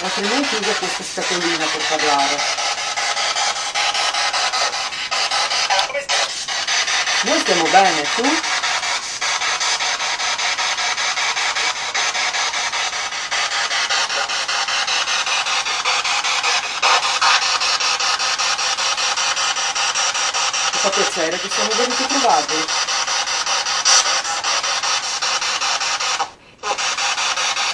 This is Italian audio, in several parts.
altrimenti usa questa scatolina per parlare. Noi stiamo bene, tu? Mi fa piacere che siamo venuti a trovarvi.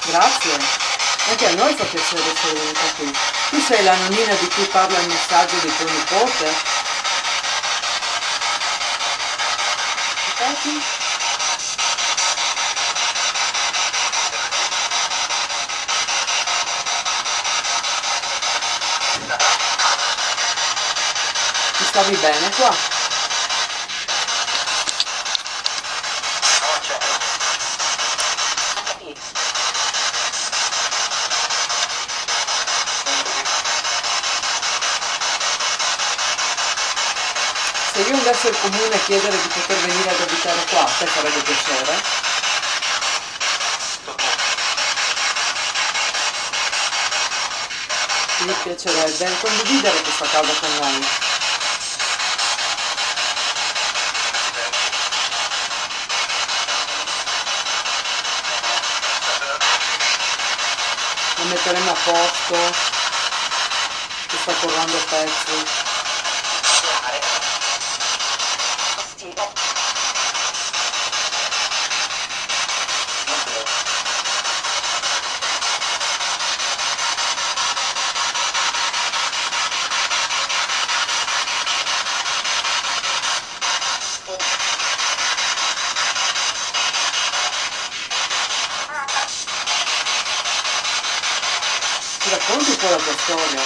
Grazie. Anche a noi fa piacere essere venuta qui. Tu sei la nonnina di cui parla il messaggio di tuo nipote? Infatti? Ti stavi bene qua? Se io andassi al comune a chiedere di poter venire ad abitare qua, a te farebbe piacere? Mi piacerebbe condividere questa casa con noi. Lo metteremo a posto, che sta correndo a pezzi. Ti racconti un po' la tua storia?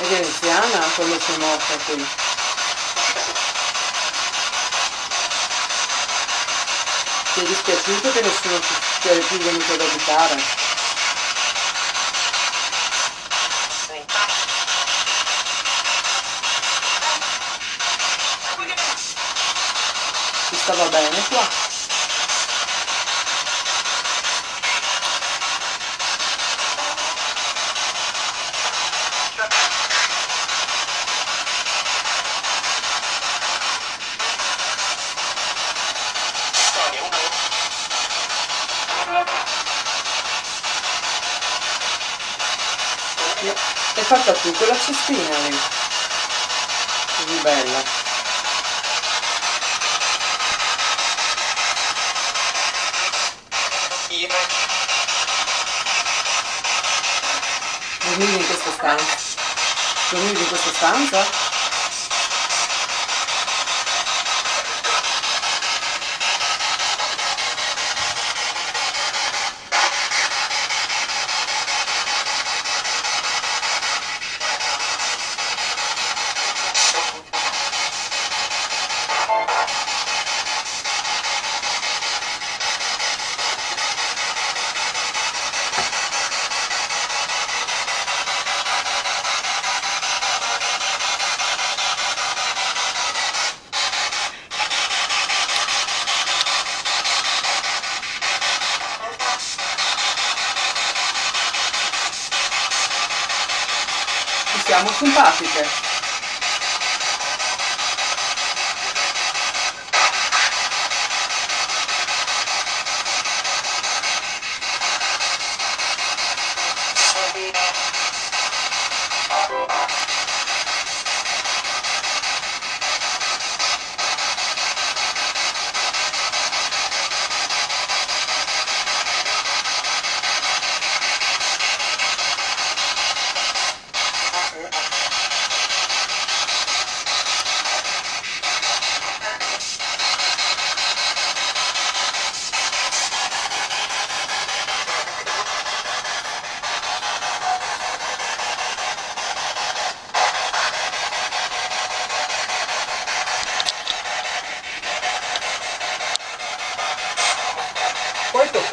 Ed è anziana quando sei morta qui. Ti è dispiaciuto che nessuno ti è più venuto ad abitare? Ti stava bene qua? È fatta tu quella cestina lì. Così bella. Dormivi in questa stanza? Dormivi in questa stanza? Siamo simpatiche.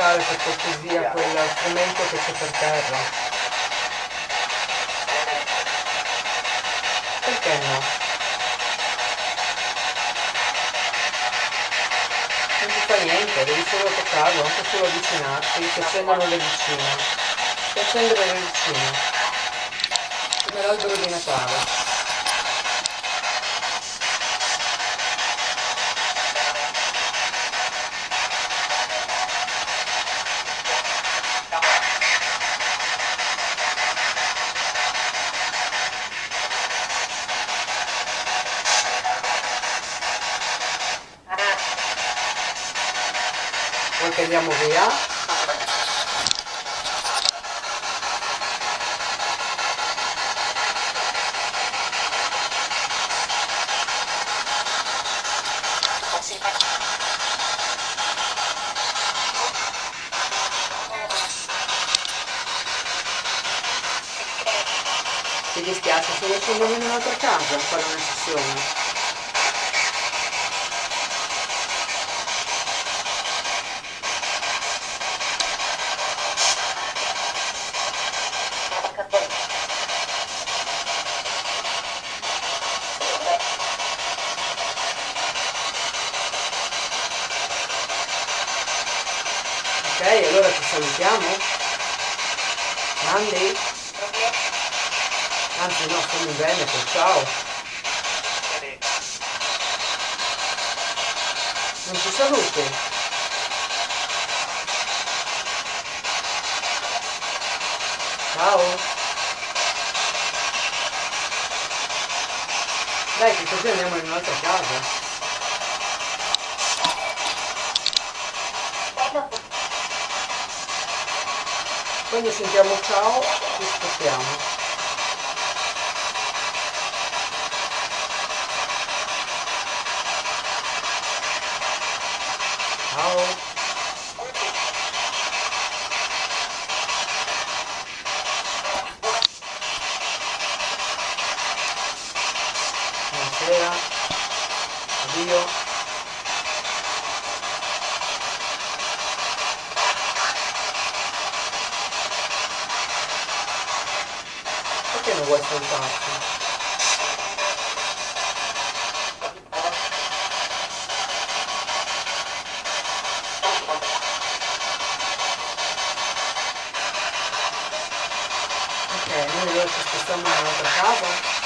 portare per cortesia quel strumento che c'è per terra? Perché no? Non ti fa niente, devi solo toccarlo, anche solo avvicinarti, si accendono le vicine. Si accendono le vicine. Come l'albero di Natale. Vuoi che andiamo via? Ti dispiace se lo scendiamo in un'altra casa a fare una sessione? Ok, allora ci salutiamo? Andy? Anzi no, sono in Veneto, ciao! Non ci saluti? Ciao! Dai, che così andiamo in un'altra casa. Quando sentiamo ciao, ci spostiamo. Ciao! Buonasera! Addio! Perché non vuoi salutarti? Ok, noi allora ci spostiamo in un'altra casa.